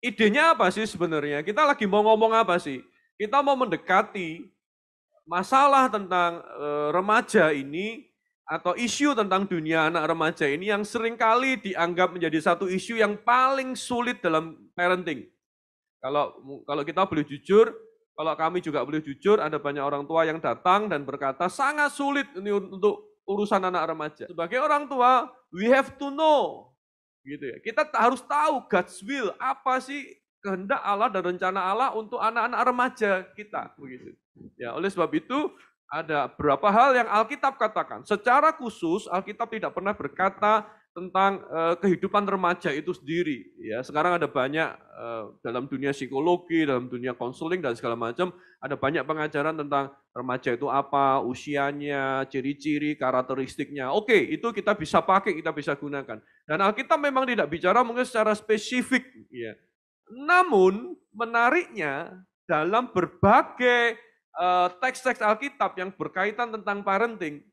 idenya apa sih sebenarnya? Kita lagi mau ngomong apa sih? Kita mau mendekati masalah tentang remaja ini atau isu tentang dunia anak remaja ini yang seringkali dianggap menjadi satu isu yang paling sulit dalam parenting. Kalau kalau kita boleh jujur, kalau kami juga boleh jujur, ada banyak orang tua yang datang dan berkata sangat sulit ini untuk urusan anak remaja. Sebagai orang tua, we have to know, gitu ya. Kita harus tahu God's will, apa sih kehendak Allah dan rencana Allah untuk anak-anak remaja kita, begitu. Ya, oleh sebab itu ada beberapa hal yang Alkitab katakan. Secara khusus Alkitab tidak pernah berkata tentang kehidupan remaja itu sendiri. Ya, sekarang ada banyak dalam dunia psikologi, dalam dunia konseling dan segala macam, ada banyak pengajaran tentang remaja itu apa, usianya, ciri-ciri, karakteristiknya. Oke, itu kita bisa pakai, kita bisa gunakan. Dan Alkitab memang tidak bicara mungkin secara spesifik, ya. Namun menariknya dalam berbagai teks-teks Alkitab yang berkaitan tentang parenting,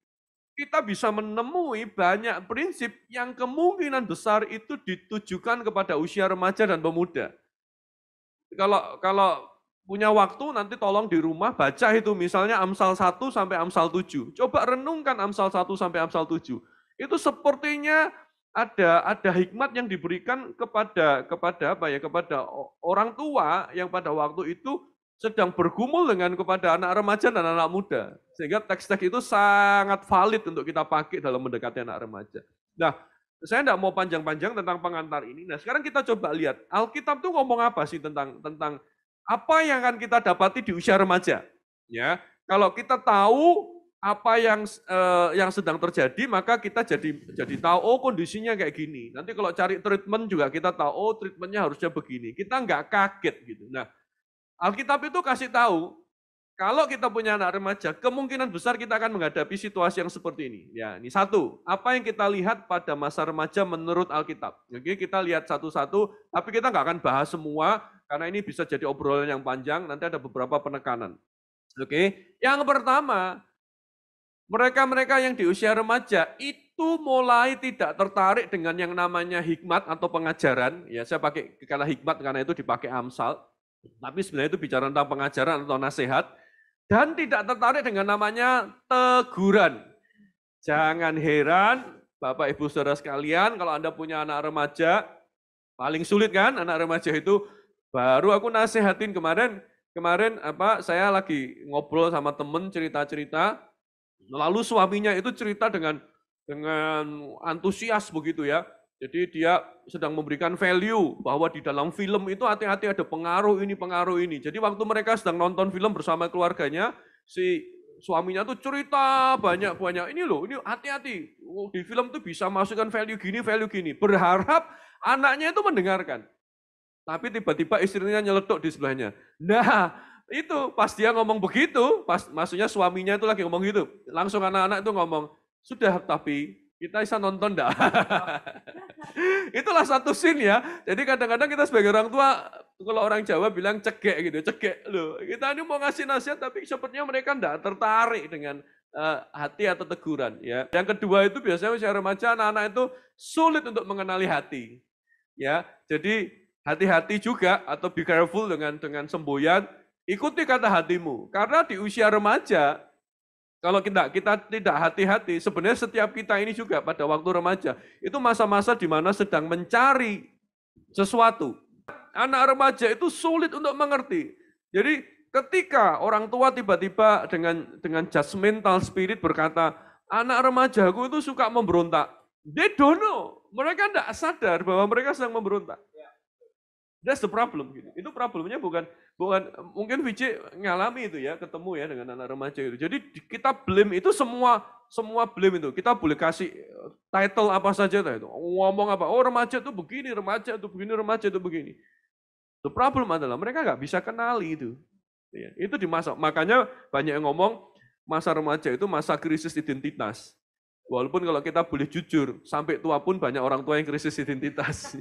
kita bisa menemui banyak prinsip yang kemungkinan besar itu ditujukan kepada usia remaja dan pemuda. Kalau punya waktu nanti tolong di rumah baca itu misalnya Amsal 1 sampai Amsal 7. Coba renungkan Amsal 1 sampai Amsal 7. Itu sepertinya ada hikmat yang diberikan kepada orang tua yang pada waktu itu sedang bergumul kepada anak remaja dan anak muda. Sehingga teks-teks itu sangat valid untuk kita pakai dalam mendekati anak remaja. Nah, saya tidak mau panjang-panjang tentang pengantar ini. Nah, sekarang kita coba lihat Alkitab tuh ngomong apa sih tentang apa yang akan kita dapati di usia remaja. Ya, kalau kita tahu apa yang sedang terjadi, maka kita jadi tahu oh kondisinya kayak gini. Nanti kalau cari treatment juga kita tahu oh treatmentnya harusnya begini. Kita nggak kaget gitu. Nah, Alkitab itu kasih tahu kalau kita punya anak remaja, kemungkinan besar kita akan menghadapi situasi yang seperti ini. Ya, ini satu. Apa yang kita lihat pada masa remaja menurut Alkitab? Oke, kita lihat satu-satu, tapi kita nggak akan bahas semua karena ini bisa jadi obrolan yang panjang. Nanti ada beberapa penekanan. Oke, yang pertama, mereka-mereka yang di usia remaja itu mulai tidak tertarik dengan yang namanya hikmat atau pengajaran. Ya, saya pakai kata hikmat karena itu dipakai Amsal. Tapi sebenarnya itu bicara tentang pengajaran atau nasihat. Dan tidak tertarik dengan namanya teguran. Jangan heran, Bapak Ibu Saudara sekalian, kalau Anda punya anak remaja, paling sulit kan anak remaja itu. Baru aku nasihatin kemarin saya lagi ngobrol sama temen cerita-cerita, lalu suaminya itu cerita dengan antusias begitu ya. Jadi dia sedang memberikan value bahwa di dalam film itu hati-hati ada pengaruh ini. Jadi waktu mereka sedang nonton film bersama keluarganya, si suaminya tuh cerita banyak-banyak. Ini loh, ini hati-hati. Di film tuh bisa masukkan value gini. Berharap anaknya itu mendengarkan. Tapi tiba-tiba istrinya nyeletuk di sebelahnya. Nah, itu pas dia ngomong begitu, maksudnya suaminya itu lagi ngomong gitu. Langsung anak-anak itu ngomong, sudah tapi kita bisa nonton enggak? Itulah satu scene ya. Jadi kadang-kadang kita sebagai orang tua, kalau orang Jawa bilang cegek gitu, cegek loh. Kita ini mau ngasih nasihat tapi sepertinya mereka enggak tertarik dengan hati atau teguran ya. Yang kedua itu biasanya usia remaja anak-anak itu sulit untuk mengenali hati. Ya, jadi hati-hati juga atau be careful dengan semboyan, ikuti kata hatimu. Karena di usia remaja kalau kita tidak hati-hati, sebenarnya setiap kita ini juga pada waktu remaja, itu masa-masa di mana sedang mencari sesuatu. Anak remaja itu sulit untuk mengerti. Jadi ketika orang tua tiba-tiba dengan judgmental spirit berkata, anak remajaku itu suka memberontak. They don't know. Mereka tidak sadar bahwa mereka sedang memberontak. That's the problem gitu. Itu problemnya bukan mungkin Vijay ngalami itu ya, ketemu ya dengan anak remaja itu. Jadi kita blame itu semua blame itu. Kita boleh kasih title apa saja itu. Ngomong apa? Oh remaja itu begini, remaja itu begini, remaja itu begini. The problem adalah mereka nggak bisa kenali itu. Ya, itu di masa. Makanya banyak yang ngomong masa remaja itu masa krisis identitas. Walaupun kalau kita boleh jujur, sampai tua pun banyak orang tua yang krisis identitas.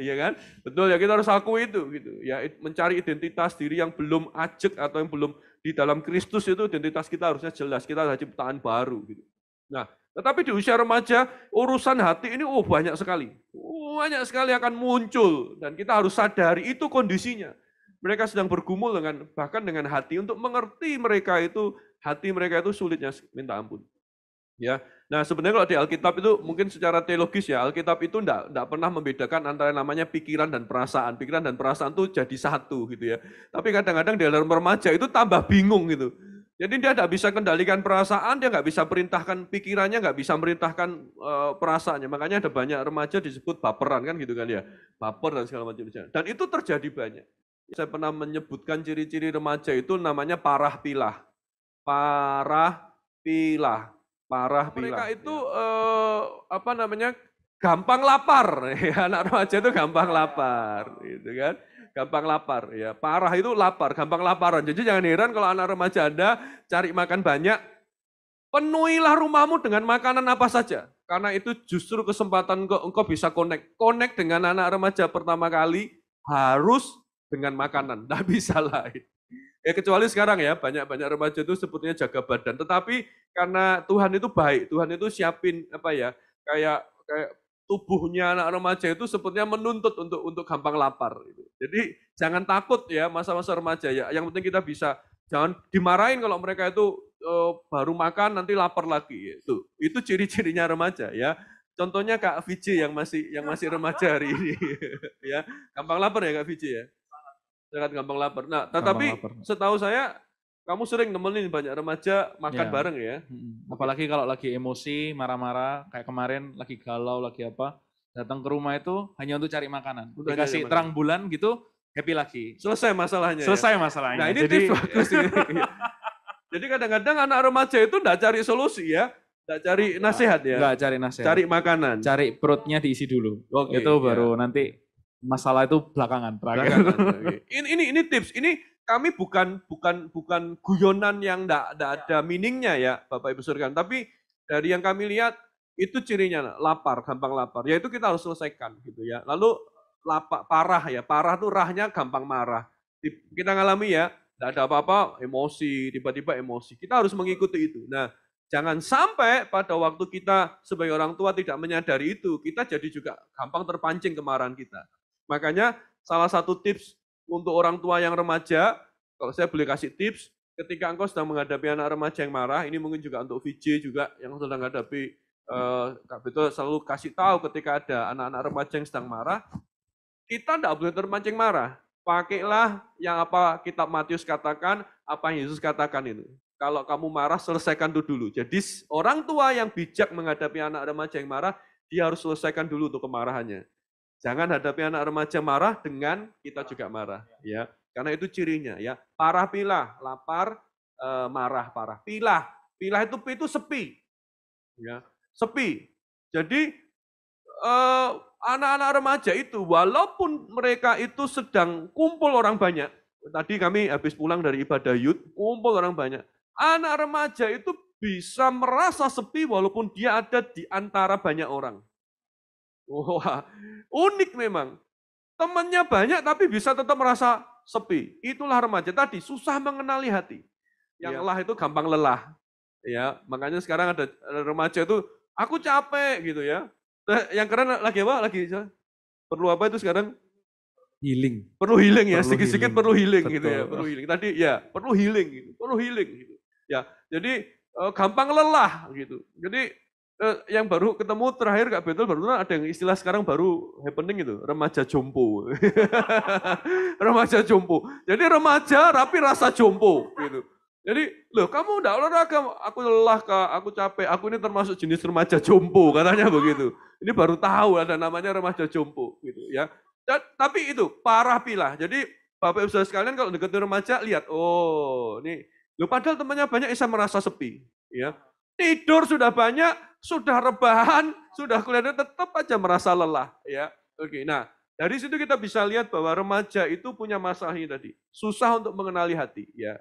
Ya kan? Betul ya, kita harus akui itu gitu. Ya, mencari identitas diri yang belum ajek atau yang belum di dalam Kristus itu identitas kita harusnya jelas, kita ada ciptaan baru gitu. Nah, Tetapi di usia remaja, urusan hati ini banyak sekali. Banyak sekali akan muncul. Dan kita harus sadari itu kondisinya. Mereka sedang bergumul bahkan dengan hati untuk mengerti hati mereka itu sulitnya minta ampun. Ya, nah sebenarnya kalau di Alkitab itu mungkin secara teologis ya, Alkitab itu enggak pernah membedakan antara namanya pikiran dan perasaan. Pikiran dan perasaan itu jadi satu gitu ya. Tapi kadang-kadang di dalam remaja itu tambah bingung gitu. Jadi dia tidak bisa kendalikan perasaan, dia nggak bisa perintahkan pikirannya, nggak bisa merintahkan perasaannya. Makanya ada banyak remaja disebut baperan kan gitu kan ya, baper dan segala macam. Dan itu terjadi banyak. Saya pernah menyebutkan ciri-ciri remaja itu namanya parah pilah. Parah pilah. Mereka itu gampang lapar. Ya, anak remaja itu gampang lapar, gitu kan? Gampang lapar, ya. Parah itu lapar, gampang laparan. Jadi jangan heran kalau anak remaja Anda cari makan banyak, penuhilah rumahmu dengan makanan apa saja. Karena itu justru kesempatan engkau bisa connect dengan anak remaja pertama kali harus dengan makanan, tidak bisa lain. Ya kecuali sekarang ya, banyak remaja itu sebetulnya jaga badan. Tetapi karena Tuhan itu baik, Tuhan itu siapin kayak tubuhnya anak remaja itu sebetulnya menuntut untuk gampang lapar. Jadi jangan takut ya masa-masa remaja ya. Yang penting kita bisa, jangan dimarahin kalau mereka itu baru makan nanti lapar lagi. Itu ciri-cirinya remaja ya. Contohnya Kak Vijay yang masih remaja hari ini. Ya, gampang lapar ya Kak Vijay ya. Sangat gampang lapar. Nah, tetapi setahu saya kamu sering nemenin banyak remaja makan bareng ya. Apalagi kalau lagi emosi, marah-marah, kayak kemarin lagi galau, lagi apa, datang ke rumah itu hanya untuk cari makanan. Dikasih terang bulan gitu, happy lagi. Selesai masalahnya. Selesai masalahnya. Nah ini tips bagus ini. Jadi kadang-kadang anak remaja itu enggak cari solusi ya, enggak cari nasihat ya. Enggak cari nasihat. Cari makanan. Cari perutnya diisi dulu. Itu baru nanti masalah itu belakangan. Ini tips. Ini kami bukan guyonan yang enggak ada meaningnya ya, Bapak Ibu Saudara. Tapi dari yang kami lihat itu cirinya lapar, gampang lapar. Ya itu kita harus selesaikan gitu ya. Lalu parah ya, parah tuh rahnya gampang marah. Kita ngalami ya, enggak ada apa-apa, emosi, tiba-tiba emosi. Kita harus mengikuti itu. Nah, jangan sampai pada waktu kita sebagai orang tua tidak menyadari itu, kita jadi juga gampang terpancing kemarahan kita. Makanya salah satu tips untuk orang tua yang remaja, kalau saya boleh kasih tips, ketika engkau sedang menghadapi anak remaja yang marah, ini mungkin juga untuk VJ juga yang sedang menghadapi, Kak Beto selalu kasih tahu ketika ada anak-anak remaja yang sedang marah, kita tidak boleh terpancing marah. Pakailah yang apa kitab Matius katakan, apa yang Yesus katakan itu. Kalau kamu marah, selesaikan itu dulu. Jadi orang tua yang bijak menghadapi anak remaja yang marah, dia harus selesaikan dulu untuk kemarahannya. Jangan hadapi anak remaja marah dengan kita juga marah, ya. Karena itu cirinya, ya. Parah pilah, lapar, marah parah. Pilah itu sepi, ya. Sepi. Jadi anak-anak remaja itu, walaupun mereka itu sedang kumpul orang banyak. Tadi kami habis pulang dari ibadah youth, kumpul orang banyak. Anak remaja itu bisa merasa sepi walaupun dia ada di antara banyak orang. Wah, unik memang. Temannya banyak tapi bisa tetap merasa sepi. Itulah remaja tadi, susah mengenali hati. Yang lelah itu gampang lelah. Ya, makanya sekarang ada remaja itu, aku capek gitu ya. Yang keren lagi apa? Perlu apa itu sekarang? Healing. Perlu healing ya, sedikit-sedikit perlu healing gitu ya, perlu healing. Tadi ya, perlu healing gitu, Ya, jadi gampang lelah gitu. Jadi yang baru ketemu terakhir Kak Betul baru ada yang istilah sekarang baru happening itu, remaja jompo. Remaja jompo. Jadi remaja tapi rasa jompo gitu. Jadi, loh kamu udah olahraga, aku lelah Kak, aku capek, aku ini termasuk jenis remaja jompo, katanya begitu. Ini baru tahu ada namanya remaja jompo gitu ya. Tapi itu parah pilah. Jadi Bapak Ibu Saudara sekalian kalau deketin remaja lihat, oh ini, loh padahal temannya banyak bisa merasa sepi, ya. Tidur sudah banyak, sudah rebahan, sudah kelihatan tetap aja merasa lelah, ya. Oke, nah dari situ kita bisa lihat bahwa remaja itu punya masalah ini tadi, susah untuk mengenali hati, ya.